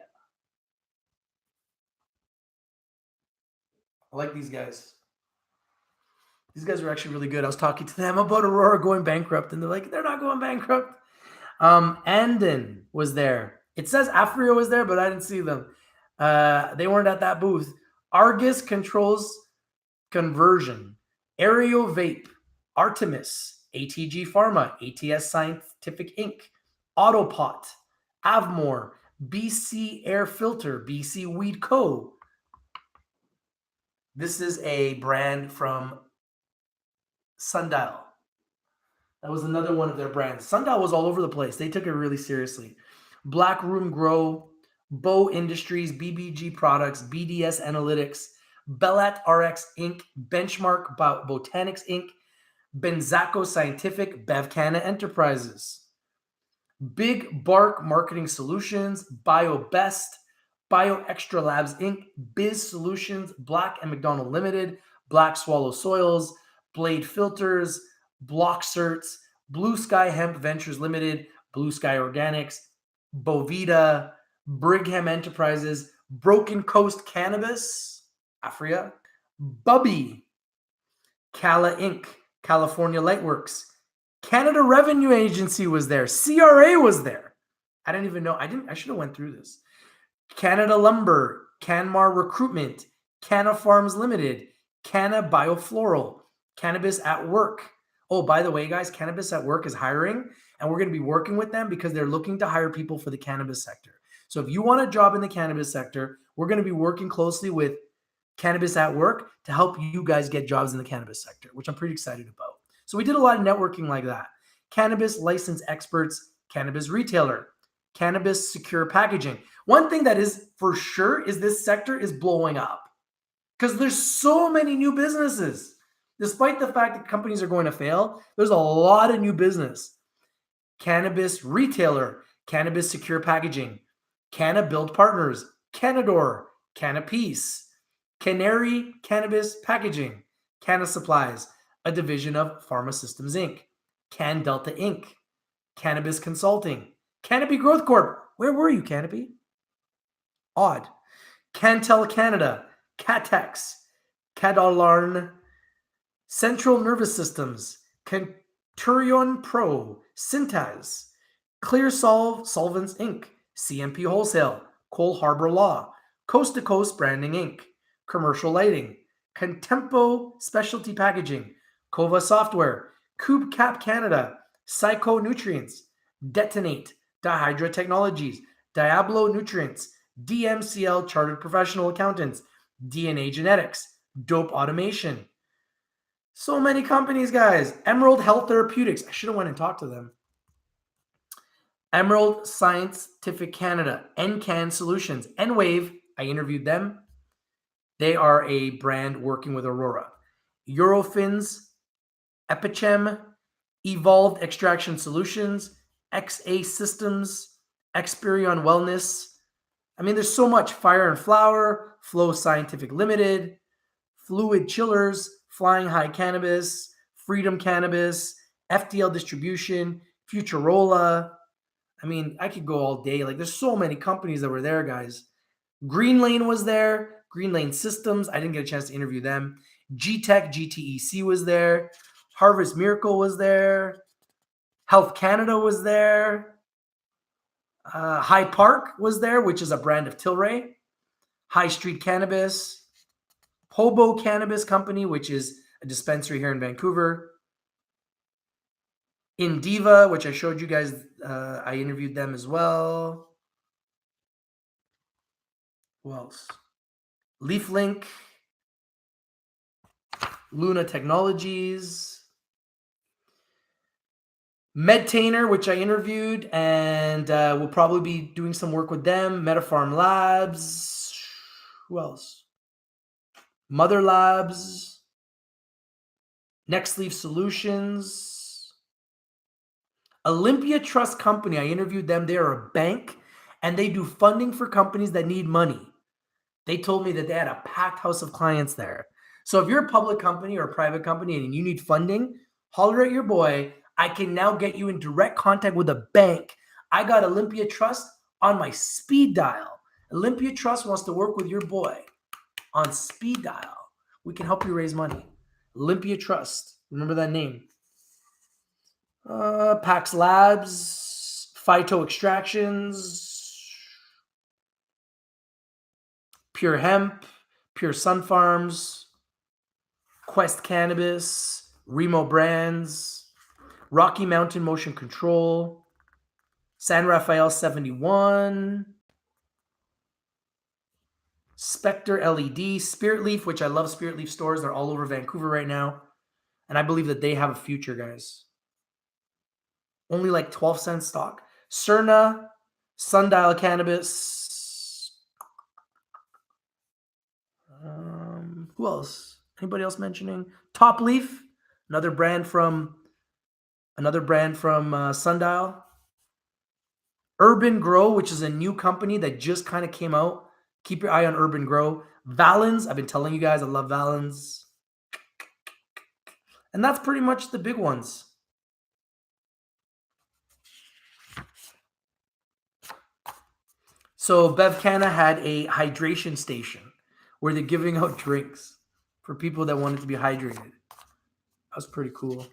I like these guys. These guys are actually really good. I was talking to them about Aurora going bankrupt, and they're like, they're not going bankrupt. Andon was there. It says Afria was there, but I didn't see them. They weren't at that booth. Argus Controls Conversion, Aereo Vape, Artemis, ATG Pharma, ATS Scientific Inc., Autopot, Avmore, BC Air Filter, BC Weed Co. This is a brand from Sundial. That was another one of their brands. Sundial was all over the place. They took it really seriously. Black Room Grow, Bow Industries, BBG Products, BDS Analytics, Bellat RX Inc., Benchmark Botanics Inc., Benzaco Scientific, Bevcana Enterprises, Big Bark Marketing Solutions, BioBest, Bio Extra Labs Inc., Biz Solutions, Black and McDonald Limited, Black Swallow Soils, Blade Filters, Block Certs, Blue Sky Hemp Ventures Limited, Blue Sky Organics, Bovita, Brigham Enterprises, Broken Coast Cannabis, Afria, Bubby, Cala Inc., California Lightworks, Canada Revenue Agency was there, CRA was there. I didn't even know. I should have went through this. Canada Lumber, Canmar Recruitment, Canna Farms Limited, Canna Biofloral, Cannabis at Work. Oh, by the way, guys, Cannabis at Work is hiring, and we're going to be working with them because they're looking to hire people for the cannabis sector. So if you want a job in the cannabis sector, we're going to be working closely with Cannabis at Work to help you guys get jobs in the cannabis sector, which I'm pretty excited about. So we did a lot of networking like that. Cannabis license experts, cannabis retailer, cannabis secure packaging. One thing that is for sure is this sector is blowing up because there's so many new businesses. Despite the fact that companies are going to fail, there's a lot of new business. Cannabis retailer, cannabis secure packaging, Canna Build Partners, Canador, Canna Peace, Canary Cannabis Packaging, Canna Supplies, a division of Pharma Systems Inc., Can Delta Inc., Cannabis Consulting, Canopy Growth Corp. Where were you, Canopy? Odd. Cantel Canada, Catex, Cadalarn, Central Nervous Systems, Canturion Pro, Syntaz, ClearSolve Solvents Inc., CMP Wholesale, Cole Harbor Law, Coast to Coast Branding Inc., Commercial Lighting, Contempo Specialty Packaging, Kova Software, Cube Cap Canada, Psycho Nutrients, Detonate, Dihydra Technologies, Diablo Nutrients, DMCL Chartered Professional Accountants, DNA Genetics, Dope Automation. So many companies, guys. Emerald Health Therapeutics. I should have went and talked to them. Emerald Scientific Canada, NCAN Solutions, N-Wave. I interviewed them. They are a brand working with Aurora. Eurofins, Epichem, Evolved Extraction Solutions, XA Systems, Experion Wellness. I mean, there's so much. Fire and Flower, Flow Scientific Limited, Fluid Chillers, Flying High Cannabis, Freedom Cannabis, FDL Distribution, Futurola. I mean, I could go all day. Like, there's so many companies that were there, guys. Green Lane was there. Green Lane Systems. I didn't get a chance to interview them. G-Tech, GTEC was there. Harvest Miracle was there. Health Canada was there. High Park was there, which is a brand of Tilray. High Street Cannabis. Hobo Cannabis Company, which is a dispensary here in Vancouver. Indiva, which I showed you guys. I interviewed them as well. Who else? LeafLink. Luna Technologies. Medtainer, which I interviewed, and we'll probably be doing some work with them. Metapharm Labs. Who else? Mother Labs. Nextleaf Solutions. Olympia Trust Company. I interviewed them. They are a bank, and they do funding for companies that need money. They told me that they had a packed house of clients there. So if you're a public company or a private company and you need funding, holler at your boy. I can now get you in direct contact with a bank. I got Olympia Trust on my speed dial. Olympia Trust wants to work with your boy on speed dial. We can help you raise money. Olympia Trust. Remember that name. Pax Labs, Phyto Extractions, Pure Hemp, Pure Sun Farms, Quest Cannabis, Remo Brands, Rocky Mountain Motion Control, San Rafael 71, Spectre LED, Spirit Leaf, which I love Spirit Leaf stores. They're all over Vancouver right now. And I believe that they have a future, guys. Only like 12 cents stock. Cerna, Sundial Cannabis. Who else? Anybody else mentioning? Top Leaf, another brand from Sundial. Urban Grow, which is a new company that just kind of came out. Keep your eye on Urban Grow. Valens, I've been telling you guys I love Valens. And that's pretty much the big ones. So BevCanna had a hydration station where they're giving out drinks for people that wanted to be hydrated. That was pretty cool.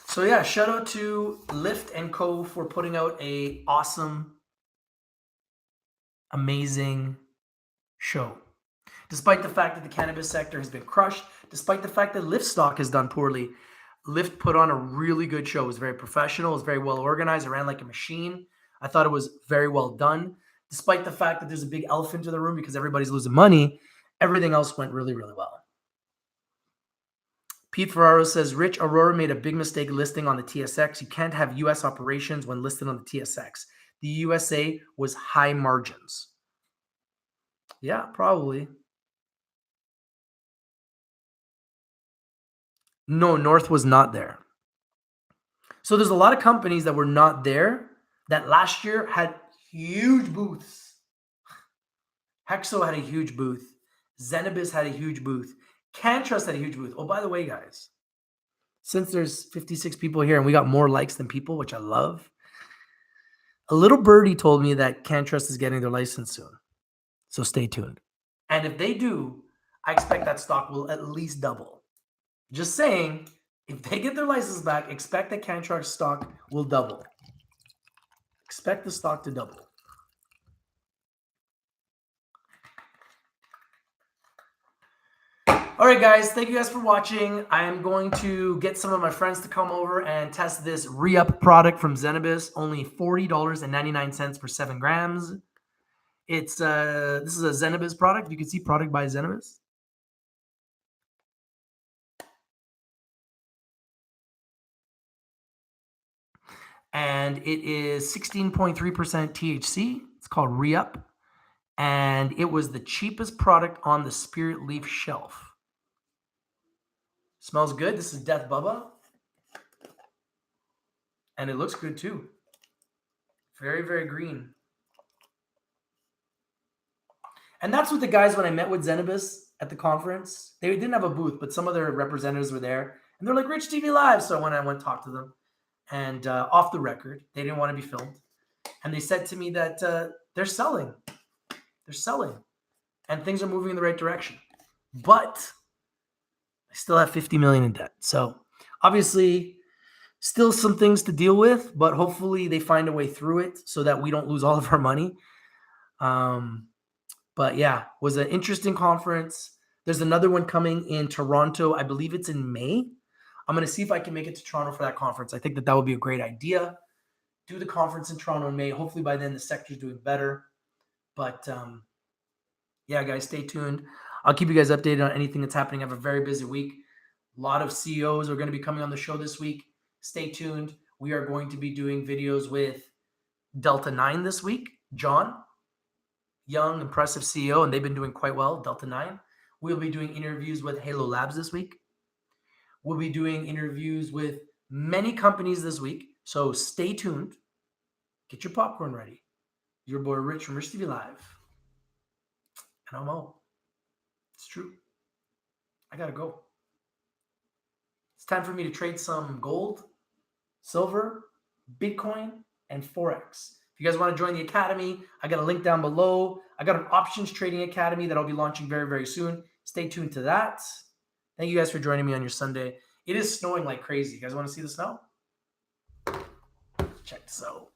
So yeah, shout out to Lyft & Co. for putting out a awesome, amazing show. Despite the fact that the cannabis sector has been crushed, despite the fact that Lyft stock has done poorly, Lyft put on a really good show. It was very professional. It was very well organized. It ran like a machine. I thought it was very well done. Despite the fact that there's a big elephant in the room because everybody's losing money, everything else went really, really well. Pete Ferraro says, Rich, Aurora made a big mistake listing on the TSX. You can't have U.S. operations when listed on the TSX. The USA was high margins. Yeah, probably. No, North was not there. So there's a lot of companies that were not there that last year had huge booths. Hexo had a huge booth. Zenabis had a huge booth. CanTrust had a huge booth. Oh, by the way, guys, since there's 56 people here and we got more likes than people, which I love, a little birdie told me that CanTrust is getting their license soon. So stay tuned. And if they do, I expect that stock will at least double. Just saying, if they get their license back, expect that CanTrust stock will double. Expect the stock to double. All right, guys, thank you guys for watching. I am going to get some of my friends to come over and test this re-up product from Zenabis. Only $40.99 for 7 grams. It's this is a Zenabis product. You can see product by Zenabis. And it is 16.3% THC. It's called re-up. And it was the cheapest product on the Spirit Leaf shelf. Smells good. This is Death Bubba. And it looks good too. Very, very green. And that's what the guys, when I met with Zenabis at the conference, they didn't have a booth, but some of their representatives were there. And they're like, Rich TV Live. So when I went to talk to them, and off the record, they didn't want to be filmed. And they said to me that they're selling. They're selling. And things are moving in the right direction. But I still have $50 million in debt. So obviously, still some things to deal with, but hopefully they find a way through it so that we don't lose all of our money. But yeah, was an interesting conference. There's another one coming in Toronto. I believe it's in May. I'm going to see if I can make it to Toronto for that conference. I think that would be a great idea. Do the conference in Toronto in May. Hopefully by then the sector's doing better. But yeah, guys, stay tuned. I'll keep you guys updated on anything that's happening. I have a very busy week. A lot of CEOs are going to be coming on the show this week. Stay tuned. We are going to be doing videos with Delta 9 this week. John, young, impressive CEO, and they've been doing quite well, Delta 9. We'll be doing interviews with Halo Labs this week. We'll be doing interviews with many companies this week. So stay tuned. Get your popcorn ready. Your boy Rich from Rich TV Live. And I'm out. It's true. I got to go. It's time for me to trade some gold, silver, Bitcoin, and Forex. If you guys want to join the academy, I got a link down below. I got an options trading academy that I'll be launching very, very soon. Stay tuned to that. Thank you guys for joining me on your Sunday. It is snowing like crazy. You guys want to see the snow? Check this out.